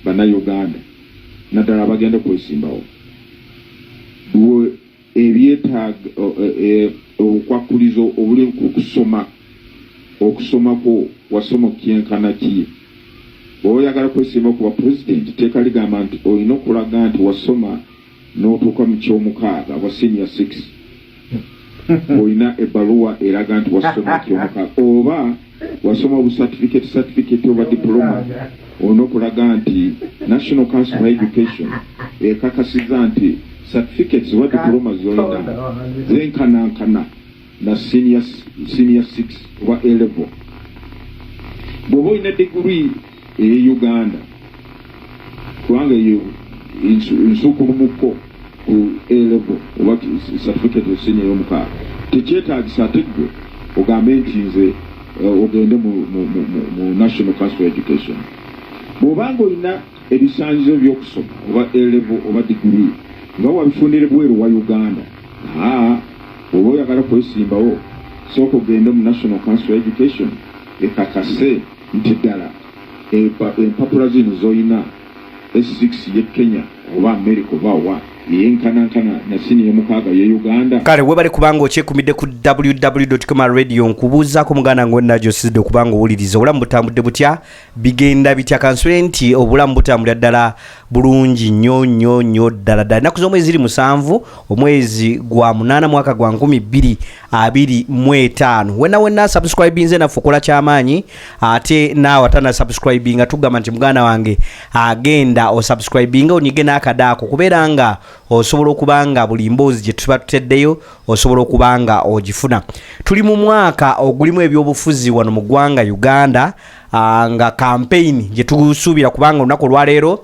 bannayuganda naddala bagenda kwesimbawo ebyetaaga obukwakulizo obuli okusomako wasoma kyenkana ki oyagala kwesimba kuba president teeka ligamba nti olina okulaga nti wasoma n'otuuka mu kyomukaaga wa senior 6 olina ebbaluwa eraga nti wasoma kyomukaaga oba wasoma obu certificate oba diploma olina okulaga nti National Council for Education ekakasiza nti certificates oba diplomas zolina zenkanankana na senior 6 oba A level bw'oba olina degree Uganda kubanga yo nsukulumuko ku A level oba certificate of senior y'omukaaga tekyetaagisa ate ggwe ogambe nti nze ogende mu National Council for Education bw'obanga olina ebisanyizo by'okusoma oba A level oba degree nga wabifundire bweru wa Uganda oba oyagala kwesimbawo sooka ogende mu National Council for Education ekakase nti ddala empapula zino zoyina S6 ye Kenya oba America oba wa yenkanankana na sini y'omukaaga ye Uganda kale webale kubanga okyekumidde ku www.radio nkubuuzaako muganda ngo najo sizidde okubanga owuliriza obulamu butambudde butya bigenda bitya kansule nti obulamu butambulira ddala bulungi nnyo ddala ennaku z'omwezi 7 omwezi gwa 8 mwaka gwa 2025 wenna subscribinze naffe okola kyamaanyi ate naawe atana subscribinga tugamba nti muganda wange agenda osubscribinga onyige n'akadaako kubeera nga osobola okubanga buli mboozi gye tuba tuteddeyo osobola okubanga ogifuna tuli mu mwaka ogulimu ebyobufuzi wano mu ggwanga Uganda nga campaign gye tusuubira kubanga olunaku olwaleero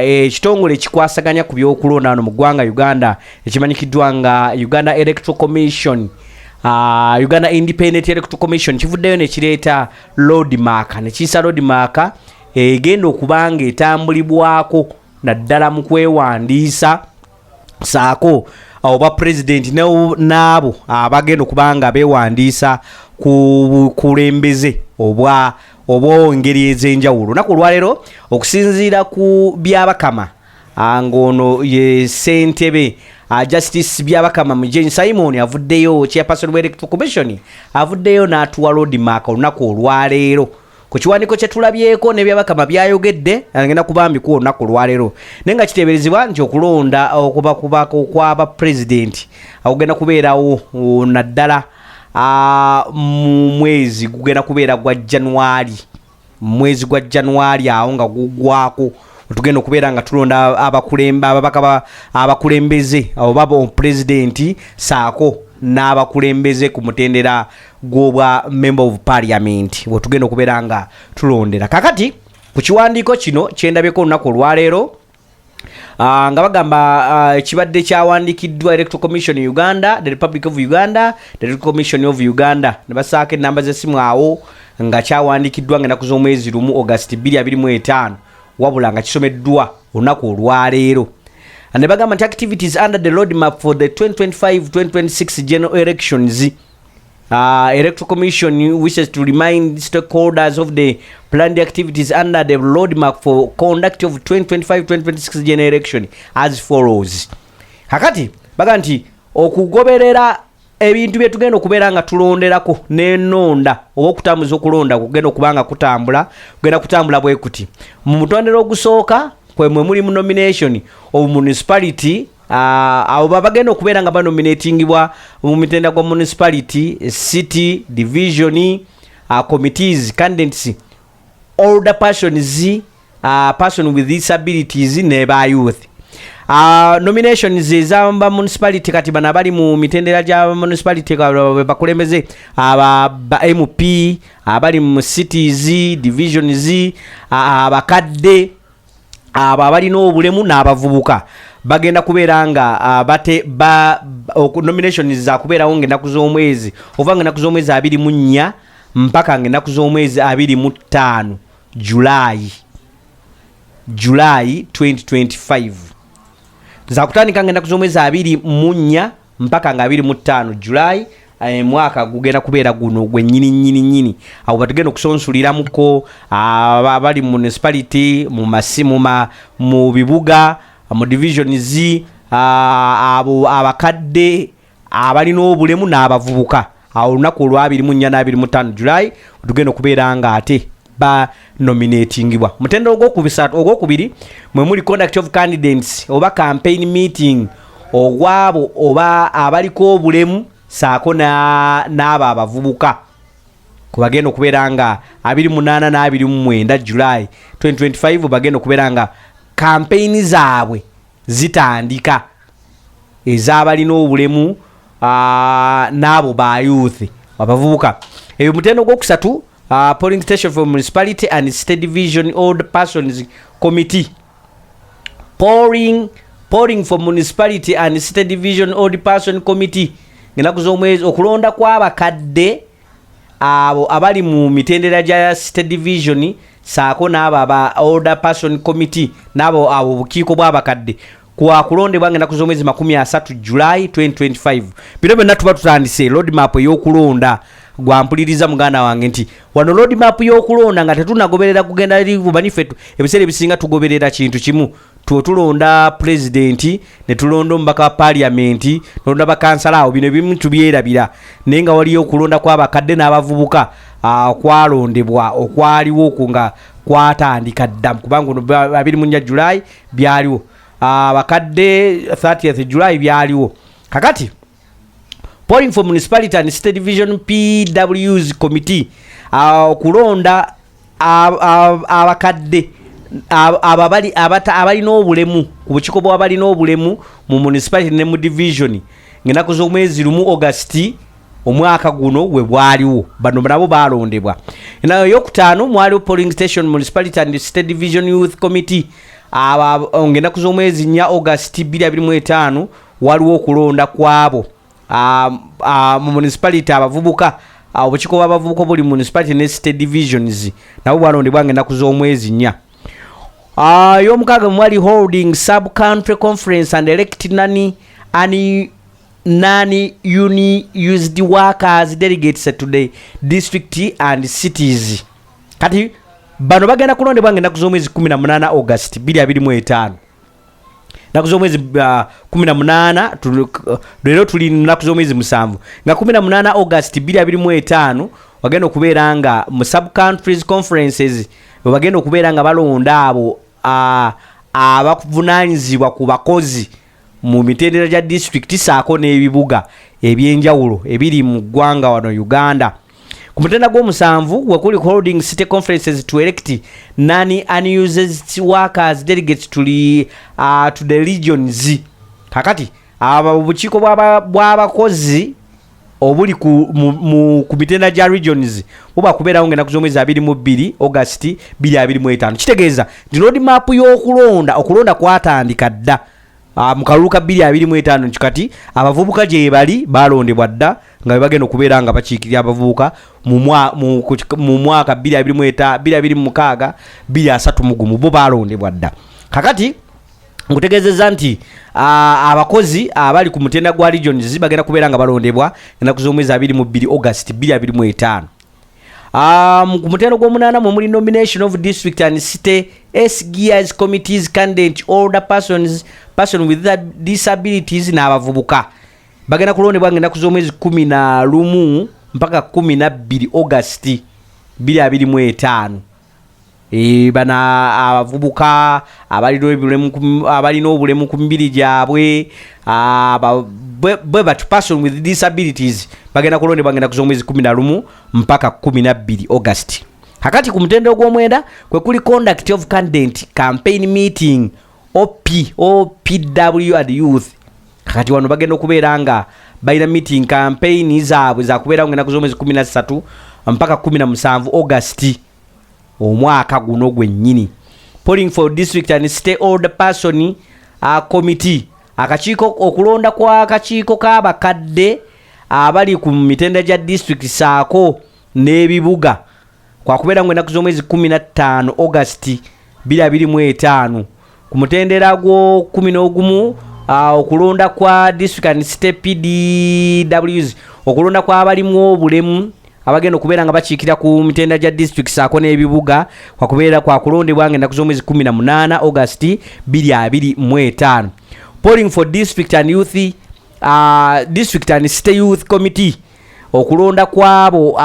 ekitongole ekikwasaganya ku byokulonda wano mu ggwanga Uganda ekimanyikiddwa nga Uganda Electoral Commission Uganda Independent Electoral Commission kivuddeyo ne kireeta roadmark ne kiyisa roadmark egenda okubanga etambulibwako naddala mu kwewandiisa saako oba president n'abo abagenda okubanga beewandiisa ku bukulembeze oba engeri ez'enjawulo naku olwaleero okusinziira ku byabakama ng'ono ye ssentebe Justice byabakama Jane Simon avuddeyo chairperson wa Electoral Commission avuddeyo n'atuwa roadmark olunaku olwaleero ku kiwandiiko kye tulabyeko n'ebyabakama byayogedde agenda kubambi ku olunaku olwaleero naye nga kiteeberezebwa nti okulonda okubako kw'aba president okugenda kubeerawo naddala mu mwezi gugenda kubeera gwa January awo nga gugwako tugenda okubeera nga tulonda abakulembeze oba president saako n'abakulembeze ku mutendera gw'obwa member of parliament bwetugenda okubeera nga tulondera kakati ku kiwandiiko kino kyendabyeko olunaku olwaleero nga bagamba ekibadde kyawandiikiddwa Electoral Commission Uganda, the Republic of Uganda, the Electoral Commission of Uganda ne basaaka ennamba z'essimu awo nga kyawandiikiddwa ng'ennaku z'omwezi 1 August 2025 wabula nga kisomeddwa olunaku olwaleero ne bagamba nti activities under the roadmap for the 2025-2026 general elections Electoral Commission wishes to remind stakeholders of the planned activities under the roadmap for conduct of 2025-2026 general election as follows. Hakati baga nti okugoberera ebintu bye tugenda okubeera nga tulonderako n'ennonda oba okutambuza okulonda kugenda okubanga kugenda kutambula bwe kuti mu mutondero ogusooka kwe muli mu nomination of municipality abo bagenda okubeera nga banominatingibwa mu mitenda gwa municipality, city, division, committees, candidates, older persons, person with disabilities ne ba youth. Nominations ezamba municipality kati bana bali mu mitendera gya municipality bakulembeze aba MP abali mu cities, divisions, abakadde abalina obulemu n'abavubuka bagenda kubeera nga nominations za kubeerawo ng'ennaku z'omwezi ova ng'ennaku z'omwezi 24 mpaka ng'ennaku z'omwezi 25 July 2025 za kutandika ng'ennaku z'omwezi 24 mpaka nga 25 July mwaka gugenda kubeera guno gwe nyini abo batugenda okusonsuliramuko abali mu municipality mu masimu mu bibuga mu divisions abo abakadde abalina obulemu n'abavubuka awo olunaku olw'abiri na 25 July tugenda okubeera nga ate ba nominatingibwa mutendo ogwokubiri mwe muli conduct of candidates oba campaign meeting ogwabo oba abaliko obulemu saako n'abo abavubuka kubagenda okubeera nga 28 na 29 July 2025 bagenda okubeera nga campaign zaabwe zitandika ez'abalina obulemu n'abo ba youth abavubuka eyo mutendo ogwokusatu polling station for municipality and state division old persons committee polling for municipality and state division old person committee ngenaku z'omwezi okulonda kw'abakadde abo abali mu mitendera gya state division saako n'abo aba older person committee n'abo abo bukiiko bw'abakadde kwa kulondebwa ngenaku z'omwezi 30 July 2025 bino byonna tuba tutandise road map y'okulonda gwampuliriza muganda wange nti wano road map y'okulonda nga tetunagoberera kugenda livu banifetu ebiseera ebisinga tugoberera kintu kimu tulonda president ne tulonda omubaka wa parliament tulonda bakansala awo bino ebimu tubyerabira naye nga waliyo okulonda kw'abakadde n'abavubuka kwalondebwa okwaliwo nga kwatandika dda kubanga 24 July byaliwo abakadde 30th July byaliwo kakati polling for municipality and state division PWs committee okulonda abakadde abalina obulemu ku bukiiko bw'abalina obulemu mu municipality ne mu division ng'ennaku z'omwezi 1 August omwaka guno we bwaliwo bano nabo balondebwa nayo yokutaano mwaliwo polling station municipality and state division youth committee ng'ennaku z'omwezi 4 August 2025 waliwo okulonda kwabo mu municipality abavubuka obukiiko bw'abavubuka buli municipality ne state divisions nabo balondebwa ng'ennaku z'omwezi 4 y'omukaaga mwali holding sub country conference and elect non-used workers delegates to the district and cities kati bano bagenda kulondebwa ng'ennaku z'omwezi 18 August 2025 naku z'omwezi 18 lero tuli naku z'omwezi 7 nga 18 August 2025 bagenda okubeera nga mu sub countries conferences bagenda okubeera nga balonda abo abakuvunaanyizibwa ku bakozi mu mitendera gya district saako n'ebibuga ebyenjawulo ebiri mu ggwanga wano Uganda ku mutenda gw'omusanvu wekuli holding city conferences to elect non-unused workers delegates to the regions kakati obukiiko bw'abakozi obuli ku mitenda gya regions buba kubeerawo ng'ennaku z'omwezi 22 August 2025 kitegeeza nti road map y'okulonda okulonda kwatandika dda mu kalulu ka 2025 kikati abavubuka gye bali balondebwa dda nga bagenda okubeera nga bakiikirira abavubuka mu mwaka 2026 2031 bo balondebwa dda kakati nkutegeezezza nti abakozi abali ku mutenda gwa regions bagenda kubeera nga balondebwa ennaku z'omwezi 22 August 2025 ku mutendo gw'omunaana mwe muli nomination of district and city SGIs committees candidate older person with disabilities n'abavubuka bagenda kulondebwa ng'ennaku z'omwezi 11 mpaka 12 August 2025 bana abavubuka abalina obulemu ku mibiri gyabwe but person with disabilities bagenda kulondebwa ng'ennaku z'omwezi 11 mpaka 12 August kakati ku mutendo gw'omwenda kwe kuli conduct of candidate campaign meeting OPW and youth kakati wano bagenda okubeera nga balina meeting campaign zaabwe zakubeerawo ng'ennaku z'omwezi 13 mpaka 17 August omwaka guno gwennyini polling for district and state older person committee akakiiko okulonda kwa akakiiko k'abakadde abali ku mitenda gya district saako n'ebibuga kwakubeera ngo ennaku z'omwezi 15 August 2025 ku mutendera gwo 11 okulonda kwa district and state PDWs okulonda kw'abalimu obulemu abagenda okubeera nga bakiikira ku mitenda gya district saako n'ebibuga kwakubeera kwakulondebwa ng'ennaku z'omwezi 18 August 2025. Polling for district and youth district and state youth committee, okulonda kwabo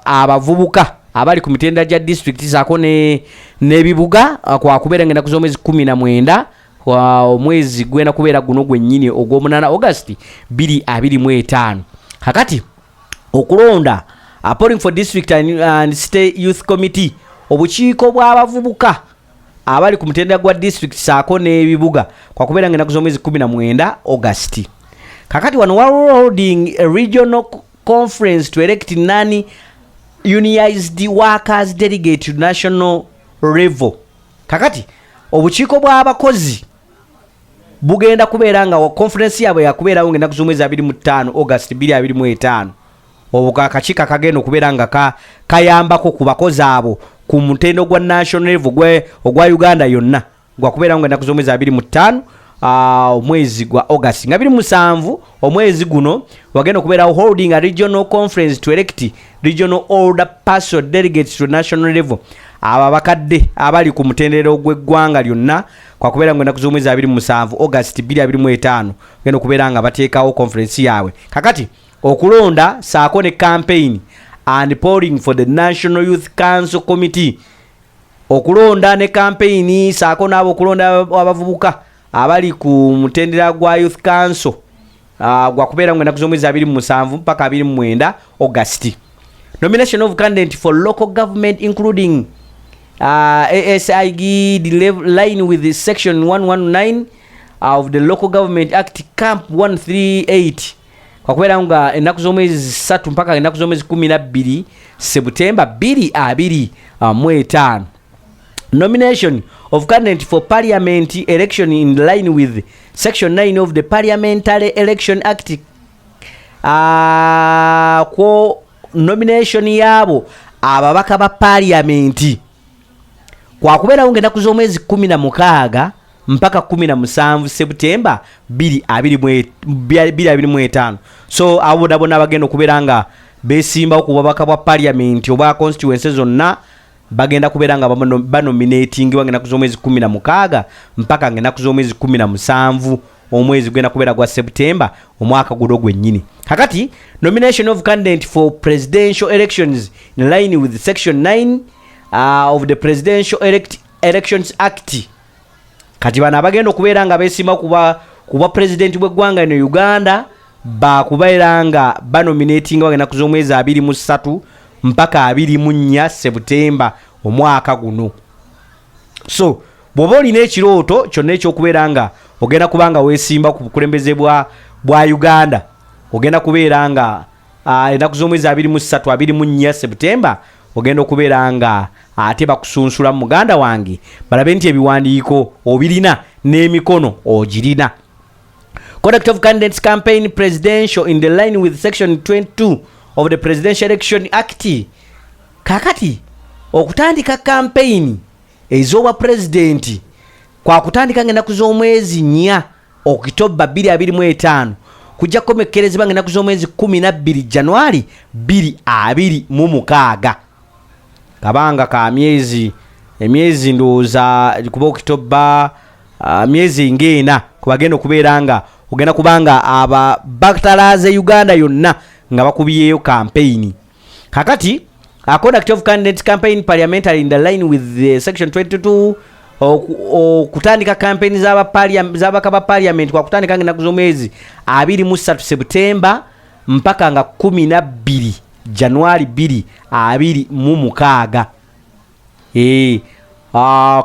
abavubuka abali ku mitenda gya district saako n'ebibuga kwakubeera ng'ennaku z'omwezi 19 omwezi gwenda kubeera guno gwennyini ogw'omunana August 2025. kakati okulonda polling for district and state youth committee, obukiiko bw'abavubuka abali ku mutendera gwa district saako n'ebibuga kwakubeera ng'ennaku z'omwezi 19 August. kakati wano holding a regional conference to elect non-unionized workers delegate to national level. kakati obukiiko bw'abakozi bugenda kubeera nga conference yaabwe yakubeerawo ng'ennaku z'omwezi 25 August 2025. Obukakachika kagenda okubeera nga kayambako ku bakozi abo ku mutendo gwa national level ogwa Uganda yonna gwakubeera nga ennaku z'omwezi 25 omwezi gwa August nga 27 omwezi guno wagenda okubeera holding a regional conference to elect regional order person delegates to national level. Aba bakadde abali ku mutendero gw'eggwanga lyonna kwakubeera nga ennaku z'omwezi 27 August 2025 genda okubeera nga bateekawo conference yaabwe. kakati okulonda saako ne campaign and polling for the National Youth Council Committee, okulonda ne campaign saako n'abo okulonda abavubuka abali ku mutendera gwa Youth Council gwakubeera nga ennaku z'omwezi 27 mpaka 29 August. Nomination of candidate for local government including ASIG line with the section 119 of the Local Government Act Camp 138 kwakubeera nga ennaku z'omwezi 3 mpaka ennaku z'omwezi 12 September 2025. Nomination of candidate for parliament election in line with section 9 of the Parliamentary Election Act. Kwa nomination yabo ababaka ba parliament kwakubeera nga ennaku z'omwezi 16 mpaka 17 September 2025. So abo dabona bagenda okubeera nga besimba ku babaka bwa parliament oba constituencies zonna bagenda kubeera nga banominating wange ennaku z'omwezi 16 mpaka ennaku z'omwezi 17 omwezi gwenda kubeera gwa September omwaka guno gwennyini. kakati nomination of candidate for presidential elections in line with section 9 of the Presidential Elections Act. kati bana bagenda okubeera nga beesima kuba president bw'eggwanga eno Uganda bakubeera nga banominating wange ennaku z'omwezi 23 mpaka 24 September omwaka guno. So bw'oba olina ekirooto kyonna ekyokubeera nga ogenda kubanga weesimba ku bukulembeze bwa Uganda, ogenda kubeera nga ennaku z'omwezi 23 24 September ogenda okubeera nga ate bakusunsula mu muganda wange balabe nti ebiwandiiko obirina n'emikono ogirina. Conduct of candidates campaign presidential in the line with section 22 of the Presidential Election Act. kakati okutandika campaign ez'obwa president kwa kutandika ng'ennaku z'omwezi 4 October 2025 kujja kukomekkerezebwa ng'ennaku z'omwezi 12 January 2026. kabanga ka emyezi ndowooza kuba October myezi ng'ena kubagenda okubeera nga ogenda kubanga aba baktalaze Uganda yonna nga bakubiyeyo campaign. kakati conduct of candidates campaign parliamentary in the line with the section 22 kutandika campaign z'abaka ba parliament kwa kutandika ng'ennaku z'omwezi 23 September mpaka nga 12 January 2026.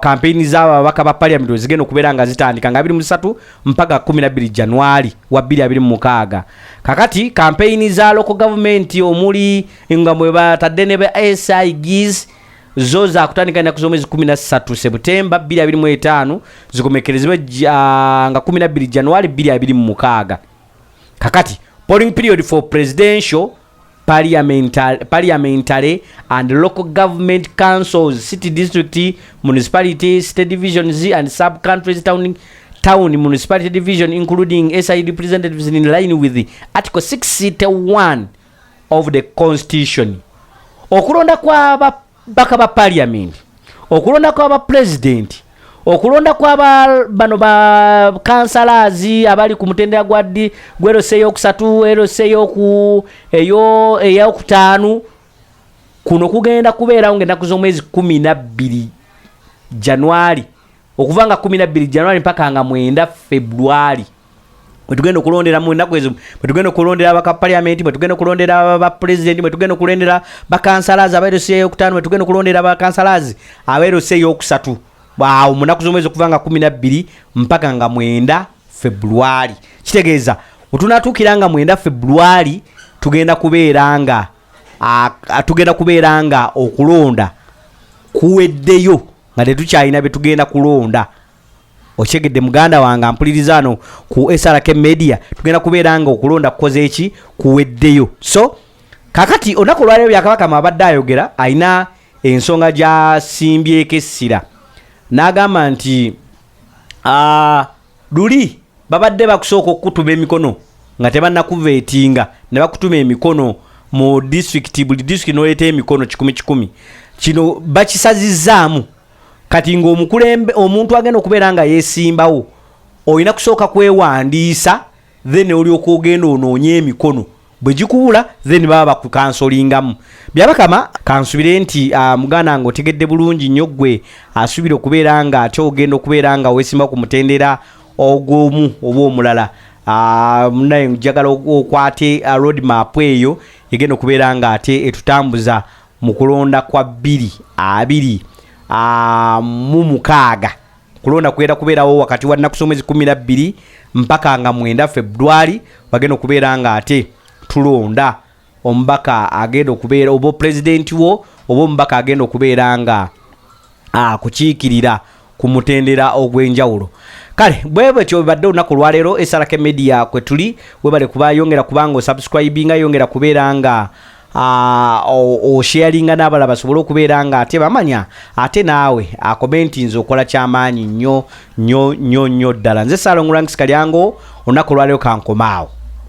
Campaign z'ababaka ba parliament zigenda okubeera nga zitandika nga 23 mpaka 12 January wa 2026. kakati campaign za local government omuli nga mwe batadde ne ba SIGs zo za kutandika ennaku z'omwezi 13 September 2025 zikomekkerezebwa nga 12 January 2026. kakati polling period for presidential parliamentary and local government councils, city district, municipality, state divisions and sub-countries town municipality division including SID representatives in line with the Article 61 of the constitution. Okulonda kwa baka ba parliament, okulonda kwa ba president, okulonda kwa bano ba councillors abali ku mutendera gwaddi gwero seyo kusatu ero seyo ku eyo kutanu kuno kugenda kubeera ngenda kuzomwezi 12 January okuvanga 12 January mpaka nga 9 February. Tugenda kulondera mu naku ezo, tugenda kulondera baka parliament, tugenda kulondera ba president, tugenda kulondera ba councillors abero seyo kutanu, tugenda kulondera ba councillors abero seyo kusatu. Waaw munaku zomwezi okuvanga 12 mpaka nga 9 February. Kitegeeza otunatukiranga 9 February tugenda kubeeranga okulonda kuweddeyo nga tetukyalina betugenda kulonda. Okyegedde muganda wange ampulirizano ku SRK Media tugenda kubeeranga okulonda kukoze eki kuweddeyo. So kakati onako lwalero byakabaka mabadde ayogera ayina ensonga gya simbyeko essira n'agamba nti luli babadde bakusooka okutuma emikono nga tebannakuveetinga ne bakutuma emikono mu district buli district noleeta emikono 10 kino bakisazizaamu kati ng'omukulembe omuntu agenda okubeera nga yeesimbawo olina kusooka kwewandiisa then olyoka ogenda onoonye emikono bwe gikuwula then baba bakukansolingamu. Byabakama kansubire nti muganda ngo otegedde bulungi nnyo gwe asubira okubeera nga ate ogenda okubeera nga weesimba ku mutendera ogw'omu oba omulala. Naye njagala okwate road map eyo egenda okubeera nga ate etutambuza mu kulonda kwa 2026 kulonda kwera kubeerawo wakati wa nnaku z'omwezi 12 mpaka nga 9 February bagenda okubeera nga ate tulonda ombaka agenda okubeera obo president wo obo mbaka agenda okubeera nga kukiikirira ku mutendera ogw'enjawulo. Kale bwebwe kyo badde olunaku lwaleero SRK Media kwe tuli webale kuba yongera kubanga osubscribinga yongera kubeera nga sharinga n'abalala basobole okubeera nga ate bamanya ate naawe akomenti nze okola kyamaanyi nnyo ddala. Nze Salongo Ranks Kalyango olunaku lwaleero kankomaawo.